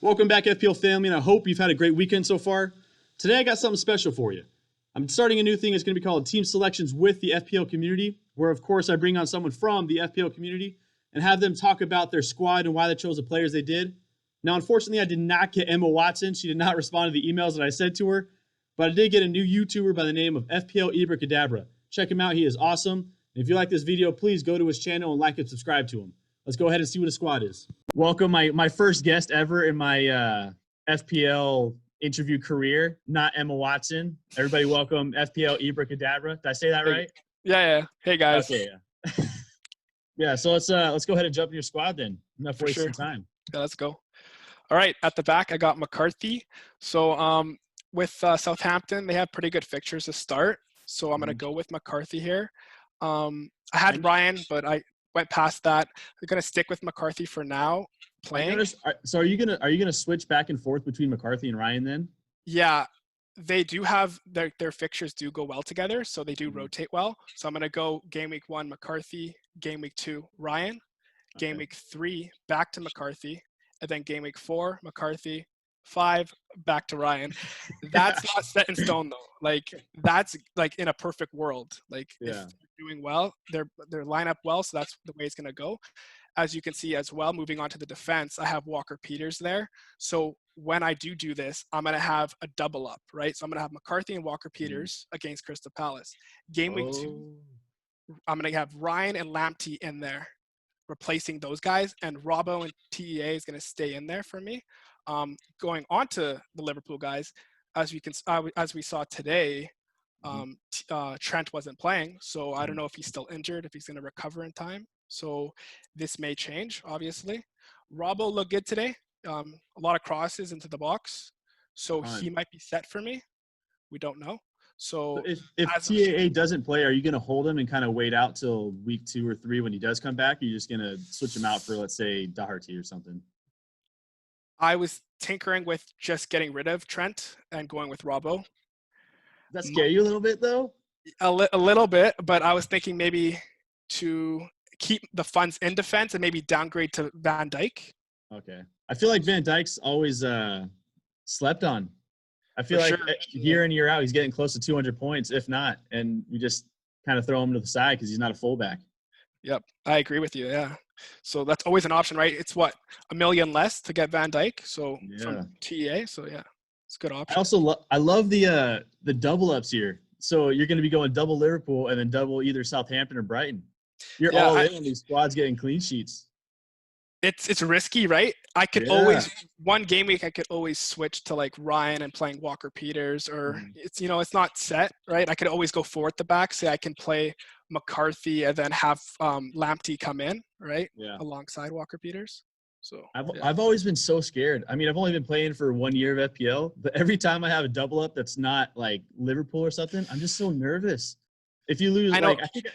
Welcome back, FPL family, and I hope you've had a great weekend so far. Today, I got something special for you. I'm starting a new thing. It's going to be called Team Selections with the FPL community, where, of course, I bring on someone from the FPL community and have them talk about their squad and why they chose the players they did. Now, unfortunately, I did not get Emma Watson. She did not respond to the emails that I sent to her, but I did get a new YouTuber by the name of FPL IBRACADABRA. Check him out. He is awesome. And if you like this video, please go to his channel and like and subscribe to him. Let's go ahead and see what his squad is. Welcome, my first guest ever in my FPL interview career, not Emma Watson. Everybody welcome FPL IBRACADABRA. Did I say that right? Yeah. Hey, guys. Okay, yeah. Yeah, so let's go ahead and jump in your squad then. Enough wasting time. Yeah, let's go. All right, at the back, I got McCarthy. So with Southampton, they have pretty good fixtures to start. So I'm going to go with McCarthy here. I had Ryan, but I went past that. I'm going to stick with McCarthy for now. So are you gonna switch back and forth between McCarthy and Ryan then? Yeah, they do have their fixtures do go well together, so they do rotate well. So I'm going to go game week 1 McCarthy, game week 2 Ryan, game week 3 back to McCarthy, and then game week 4 McCarthy, 5 back to Ryan. That's not set in stone though. Like that's like in a perfect world. Like if they're doing well, they're line up well, so that's the way it's going to go. As you can see as well, moving on to the defense, I have Walker Peters there. So when I do this, I'm going to have a double up, right? So I'm going to have McCarthy and Walker Peters against Crystal Palace. Game week 2, I'm going to have Ryan and Lamptey in there, replacing those guys. And Robbo and TEA is going to stay in there for me. Going on to the Liverpool guys, as we saw today, Trent wasn't playing. So I don't know if he's still injured, if he's going to recover in time. So this may change, obviously. Robbo looked good today. A lot of crosses into the box. So he might be set for me. We don't know. So if TAA doesn't play, are you going to hold him and kind of wait out till week 2 or 3 when he does come back? Or are you just going to switch him out for, let's say, Doherty or something? I was tinkering with just getting rid of Trent and going with Robbo. Does that scare you a little bit, though? A little bit, but I was thinking maybe to keep the funds in defense and maybe downgrade to Van Dijk. Okay. I feel like Van Dijk's always slept on. I feel like year in, year out, he's getting close to 200 points, if not. And we just kind of throw him to the side because he's not a fullback. Yep. I agree with you. Yeah. So that's always an option, right? It's what, $1 million less to get Van Dijk. So from TEA. So yeah, it's a good option. I also I love the double ups here. So you're going to be going double Liverpool and then double either Southampton or Brighton. You're all in on these squads getting clean sheets. It's risky, right? I could always one game week I could always switch to like Ryan and playing Walker Peters, or it's not set, right? I could always go forward at the back, say I can play McCarthy and then have Lamptey come in, right? Yeah. Alongside Walker Peters. So I've always been so scared. I mean, I've only been playing for 1 year of FPL, but every time I have a double up that's not like Liverpool or something, I'm just so nervous. If you lose, I think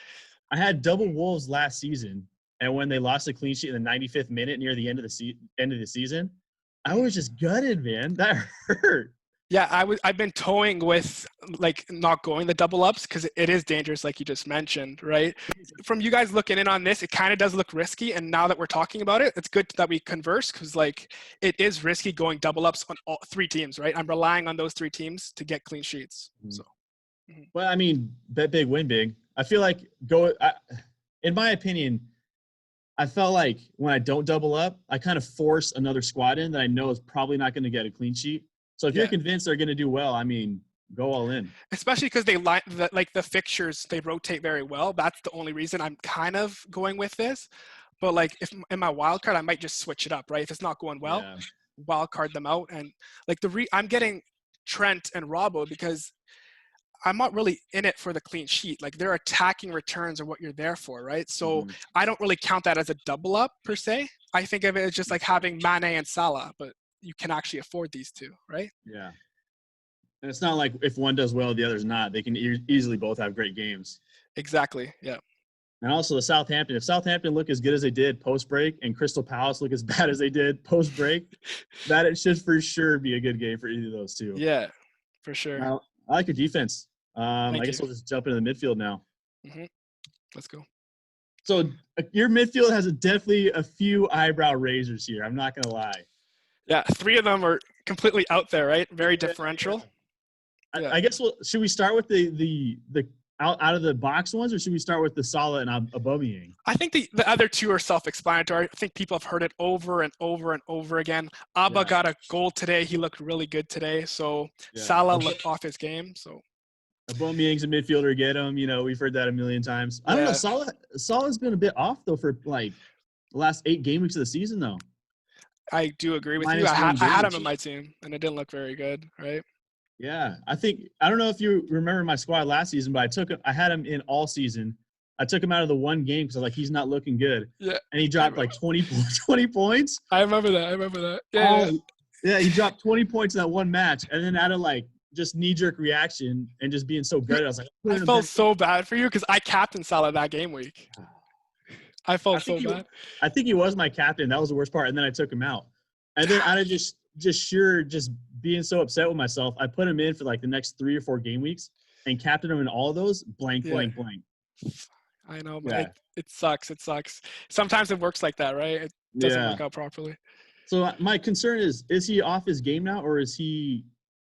I had double Wolves last season, and when they lost a clean sheet in the 95th minute near the end of the season, I was just gutted, man. That hurt. Yeah, I've been toying with like not going the double ups because it is dangerous, like you just mentioned, right? From you guys looking in on this, it kind of does look risky, and now that we're talking about it, it's good that we converse because like it is risky going double ups on all 3 teams, right? I'm relying on those 3 teams to get clean sheets. So, well, I mean, bet big, win big. I feel like in my opinion, I felt like when I don't double up, I kind of force another squad in that I know is probably not going to get a clean sheet. So if you're convinced they're going to do well, I mean, go all in. Especially because they like the fixtures, they rotate very well. That's the only reason I'm kind of going with this. But like if in my wild card, I might just switch it up, right? If it's not going well, wild card them out. And like I'm getting Trent and Robbo because I'm not really in it for the clean sheet. Like their attacking returns are what you're there for, right? So I don't really count that as a double up per se. I think of it as just like having Mane and Salah, but you can actually afford these 2, right? Yeah. And it's not like if one does well, the other's not. They can easily both have great games. Exactly. Yeah. And also if Southampton look as good as they did post-break and Crystal Palace look as bad as they did post-break, that it should for sure be a good game for either of those 2. Yeah, for sure. Now, I like your defense. I guess we'll just jump into the midfield now. Let's go. So your midfield has definitely a few eyebrow raisers here. I'm not going to lie. Yeah, 3 of them are completely out there, right? Very Yeah, differential. Yeah. I guess should we start with the out of the box ones, or should we start with the Salah and Aubameyang? I think the other 2 are self-explanatory. I think people have heard it over and over and over again. Abba got a goal today. He looked really good today. So Salah looked off his game. So Aubameyang's a midfielder. Get him. We've heard that a million times. I don't know. Salah's been a bit off though for like the last 8 game weeks of the season though. I do agree with you. I had him in my team, and it didn't look very good, right? Yeah, I don't know if you remember my squad last season, but I had him in all season. I took him out of the one game because I was like, he's not looking good. Yeah. And he dropped like 20 points. I remember that. Yeah. He dropped 20 points in that one match. And then out of like just knee-jerk reaction and just being so good, I was like, I felt so bad for you because I captained Salah that game week. I felt so bad. I think he was my captain. That was the worst part. And then I took him out. And then out of just being so upset with myself, I put him in for like the next 3 or 4 game weeks and captained him in all of those, blank. I know, but it sucks. It sucks. Sometimes it works like that, right? It doesn't work out properly. So my concern is he off his game now, or is he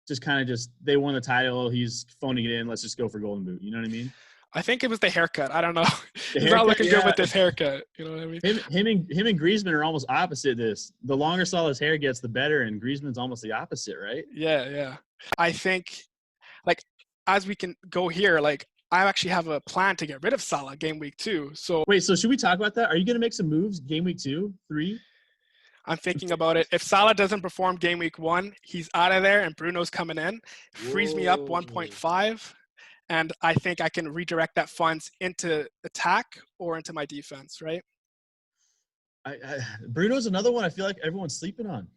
just they won the title, he's phoning it in, let's just go for golden boot? You know what I mean? I think it was the haircut. I don't know. He's not looking good with this haircut. You know what I mean? Him and Griezmann are almost opposite this. The longer Salah's hair gets, the better, and Griezmann's almost the opposite, right? Yeah. I think, like, as we can go here, like, I actually have a plan to get rid of Salah game week 2. So wait, so should we talk about that? Are you going to make some moves game week 2, 3? I'm thinking about it. If Salah doesn't perform game week 1, he's out of there, and Bruno's coming in. Frees me up 1.5. And I think I can redirect that funds into attack or into my defense, right? Bruno's another one I feel like everyone's sleeping on.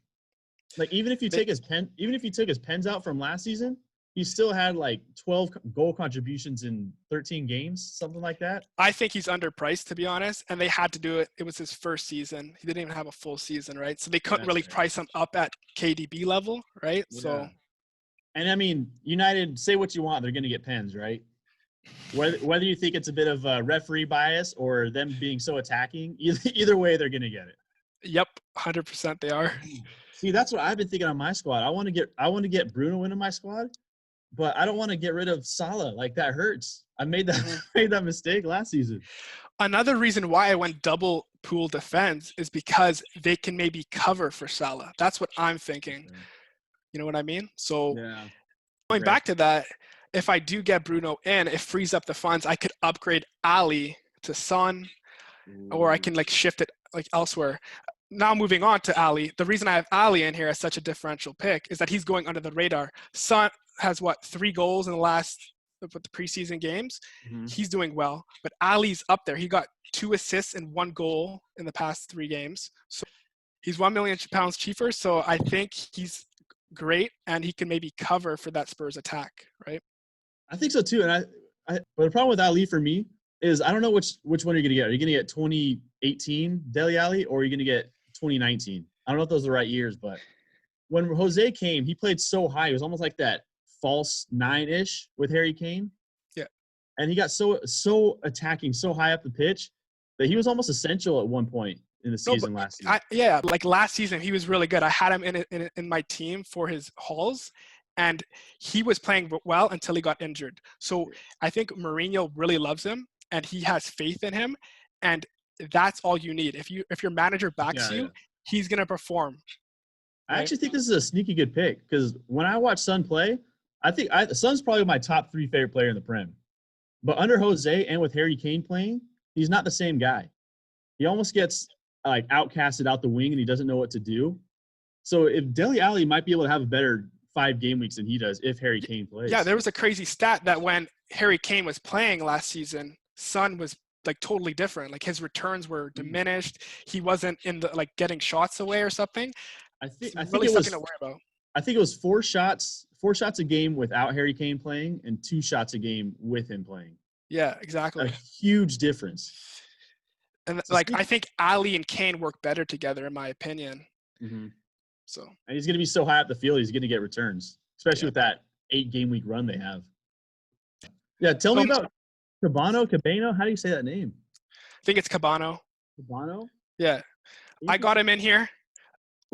Like even if you took his pens out from last season, he still had like 12 goal contributions in 13 games, something like that. I think he's underpriced, to be honest, and they had to do it. It was his first season. He didn't even have a full season, right? So they couldn't really price him up at KDB level, right? Yeah. So. And I mean, United, say what you want, they're going to get pens, right? Whether you think it's a bit of a referee bias or them being so attacking, either way, they're going to get it. Yep, 100% they are. See, that's what I've been thinking on my squad. I want to get Bruno into my squad, but I don't want to get rid of Salah. Like that hurts. I made that mistake last season. Another reason why I went double pool defense is because they can maybe cover for Salah. That's what I'm thinking. Okay. You know what I mean? So going back to that, if I do get Bruno in, it frees up the funds. I could upgrade Ali to Son, or I can like shift it like elsewhere. Now moving on to Ali, the reason I have Ali in here as such a differential pick is that he's going under the radar. Son has 3 goals in the last the preseason games. Mm-hmm. He's doing well, but Ali's up there. He got 2 assists and 1 goal in the past 3 games. So he's £1 million cheaper. So I think he's great, and he can maybe cover for that Spurs attack, right? I think so too. And but the problem with Ali for me is I don't know which one you're going to get. Are you going to get 2018 Dele Alli, or are you going to get 2019? I don't know if those are the right years, but when Jose came, he played so high. It was almost like that false 9-ish with Harry Kane. Yeah. And he got so attacking, so high up the pitch that he was almost essential at one point in the season last season. Like last season, he was really good. I had him in my team for his hauls, and he was playing well until he got injured. So I think Mourinho really loves him, and he has faith in him, and that's all you need. If your manager backs you, he's going to perform. Right? I actually think this is a sneaky good pick, because when I watch Son play, I think Son's probably my top 3 favorite player in the Prem. But under Jose and with Harry Kane playing, he's not the same guy. He almost gets like outcasted out the wing, and he doesn't know what to do. So if Dele Alli might be able to have a better 5 game weeks than he does if Harry Kane plays. Yeah, there was a crazy stat that when Harry Kane was playing last season, Son was like totally different. Like his returns were diminished. He wasn't in the like getting shots away or something. I think really it was something to worry about. I think it was 4 shots a game without Harry Kane playing, and 2 shots a game with him playing. Yeah, exactly. A huge difference. And like I think Ali and Kane work better together, in my opinion. Mm-hmm. So. And he's going to be so high up the field, he's going to get returns, especially with that 8 game week run they have. Yeah, tell me about Cabano. How do you say that name? I think it's Cabano. Cabano? Yeah. I got him in here.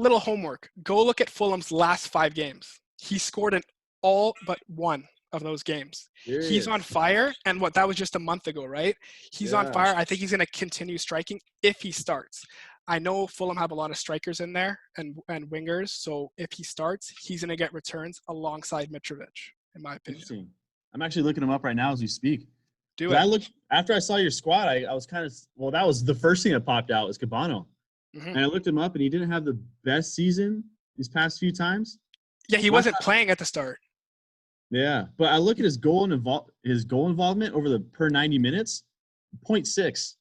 little homework. Go look at Fulham's last 5 games. He scored in all but one of those games. He's on fire, and that was just a month ago, right? He's on fire. I think he's going to continue striking if he starts. I know Fulham have a lot of strikers in there and wingers, so if he starts, he's going to get returns alongside Mitrovic, in my opinion. Interesting. I'm actually looking him up right now as we speak. Do it. After I saw your squad, I was kind of, well, that was the first thing that popped out was Cabano. And I looked him up, and he didn't have the best season these past few times. Yeah, he wasn't playing at the start. Yeah, but I look at his goal involvement over the per 90 minutes, 0.6.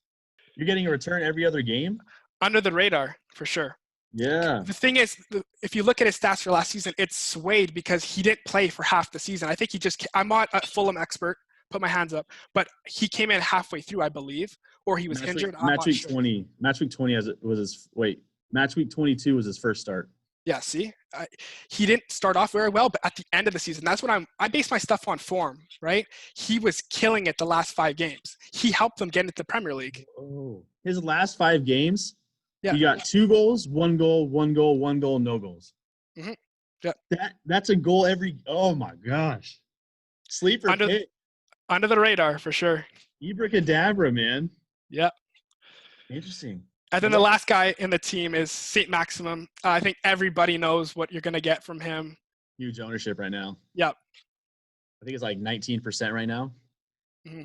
You're getting a return every other game. Under the radar, for sure. Yeah. The thing is, if you look at his stats for last season, it's swayed because he didn't play for half the season. I think I'm not a Fulham expert, put my hands up, but he came in halfway through, I believe, or he was injured. Match week 20 match week 22 was his first start. Yeah, see, he didn't start off very well, but at the end of the season, that's what I base my stuff on form, right? He was killing it the last 5 games. He helped them get into the Premier League. Oh, his last 5 games, yeah, he got 2 goals, 1 goal, 1 goal, 1 goal, no goals. Yeah, that's a goal every. Oh my gosh, sleeper pick. Under the radar for sure. IBRACADABRA, man. Yeah. Interesting. And then the last guy in the team is St. Maximum. I think everybody knows what you're going to get from him. Huge ownership right now. Yep. I think it's like 19% right now.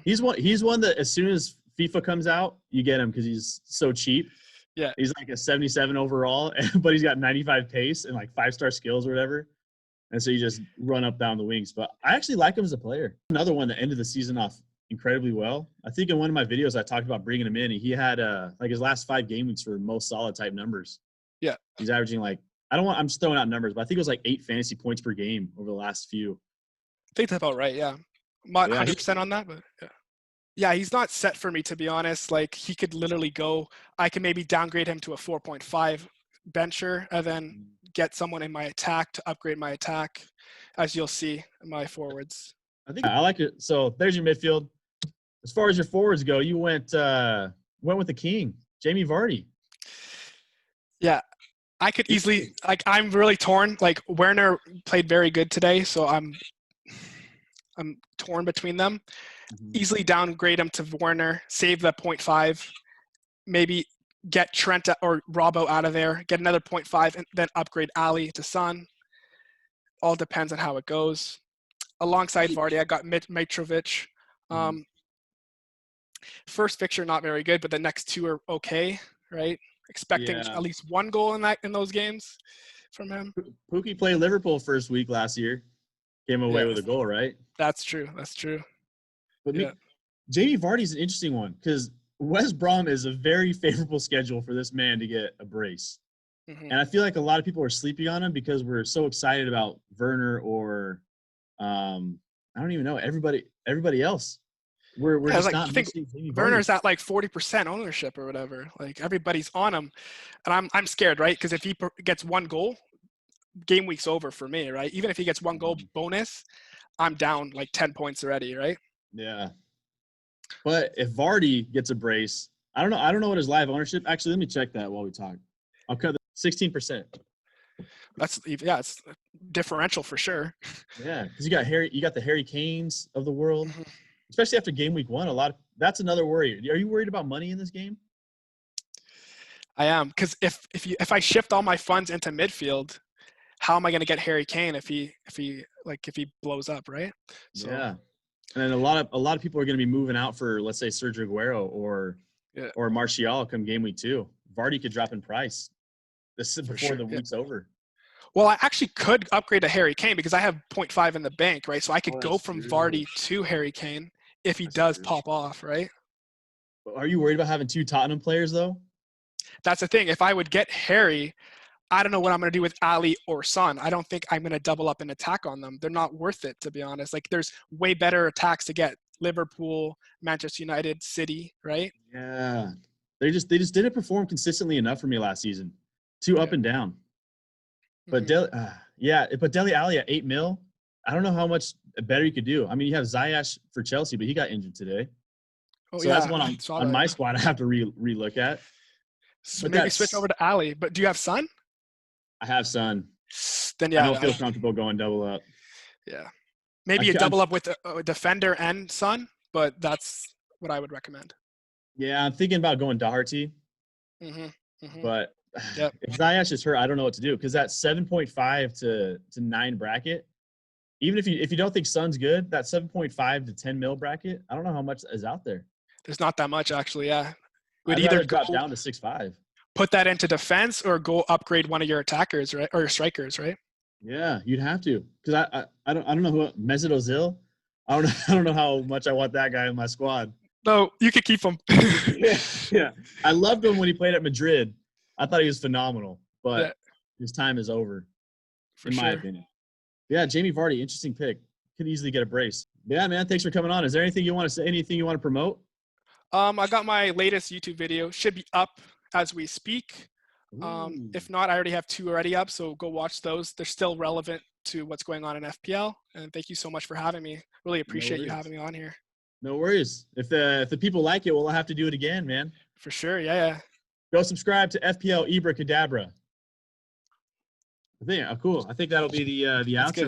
He's one that as soon as FIFA comes out, you get him because he's so cheap. Yeah. He's like a 77 overall, but he's got 95 pace and like 5-star skills or whatever. And so you just run up down the wings. But I actually like him as a player. Another one that ended the season off incredibly well. I think in one of my videos I talked about bringing him in, and he had like his last 5 game weeks were most solid type numbers. Yeah. He's averaging like, I'm just throwing out numbers, but I think it was like 8 fantasy points per game over the last few. I think that's about right, yeah. I'm not 100% on that, but yeah. Yeah, he's not set for me, to be honest. Like, he could literally go, I can maybe downgrade him to a 4.5 bencher and then get someone in my attack to upgrade my attack, as you'll see in my forwards. I like it. So there's your midfield. As far as your forwards go, you went with the king, Jamie Vardy. Yeah, I could easily I'm really torn. Like, Werner played very good today, so I'm torn between them. Easily downgrade him to Werner, save the 0.5, maybe get Trent or Robbo out of there, get another 0.5, and then upgrade Ali to Son. All depends on how it goes. Alongside Vardy, I got Mitrovic. First fixture not very good, but the next 2 are okay, right? Expecting at least 1 goal in those games from him. Pookie played Liverpool first week last year. Came away with a goal, right? That's true. But Jamie Vardy's an interesting one because West Brom is a very favorable schedule for this man to get a brace. And I feel like a lot of people are sleeping on him because we're so excited about Werner or I don't even know, everybody else. We're just not. I think Werner's at like 40% ownership or whatever. Like, everybody's on him, and I'm scared, right? Because if he gets 1 goal, game week's over for me, right? Even if he gets 1 goal bonus, I'm down like 10 points already, right? Yeah. But if Vardy gets a brace, I don't know what his live ownership. Actually, let me check that while we talk. I'll cut 16%. It's differential for sure. Yeah, because you got the Harry Kanes of the world, especially after game week 1. That's another worry. Are you worried about money in this game? I am, because if I shift all my funds into midfield, how am I going to get Harry Kane if he blows up, right? So, yeah. And then a lot of people are going to be moving out for, let's say, Sergio Aguero or Martial come game week 2. Vardy could drop in price. This is before the week's over. Well, I actually could upgrade to Harry Kane because I have 0.5 in the bank, right? So I could go from Vardy to Harry Kane if he does pop off, right? Are you worried about having 2 Tottenham players, though? That's the thing. If I would get Harry, I don't know what I'm going to do with Ali or Son. I don't think I'm going to double up an attack on them. They're not worth it, to be honest. Like, there's way better attacks to get. Liverpool, Manchester United, City, right? Yeah. They just didn't perform consistently enough for me last season. Too up and down. But but Dele Alli at 8 mil, I don't know how much better you could do. I mean, you have Ziyech for Chelsea, but he got injured today. That's one on my squad I have to re-look at. So maybe switch over to Ali. But do you have Son? I have Son. Then I yeah, don't feel comfortable going double up. yeah. Maybe a double up with a defender and Son, but that's what I would recommend. Yeah, I'm thinking about going Doherty. But Yep. if Ziyech is hurt, I don't know what to do because that 7.5 to 9 bracket, even if you don't think Son's good, that 7.5 to 10 mil bracket, I don't know how much is out there. There's not that much actually. Yeah, would I'd either rather drop down to 6.5. put that into defense or go upgrade one of your attackers, right, or your strikers, right? Yeah, you'd have to because I don't know who Mesut Ozil. I don't know how much I want that guy in my squad. No, you could keep him. Yeah. I loved him when he played at Madrid. I thought he was phenomenal, but Yeah. his time is over, For in my sure. opinion. Yeah, Jamie Vardy, interesting pick. Could easily get a brace. Yeah, man, thanks for coming on. Is there anything you want to say? Anything you want to promote? I got my latest YouTube video. Should be up as we speak. If not, I already have 2 already up, so go watch those. They're still relevant to what's going on in FPL. And thank you so much for having me. Really appreciate you having me on here. No worries. If the people like it, we'll have to do it again, man. For sure. Yeah. Go subscribe to FPL IBRACADABRA. Cool. I think that'll be the outro.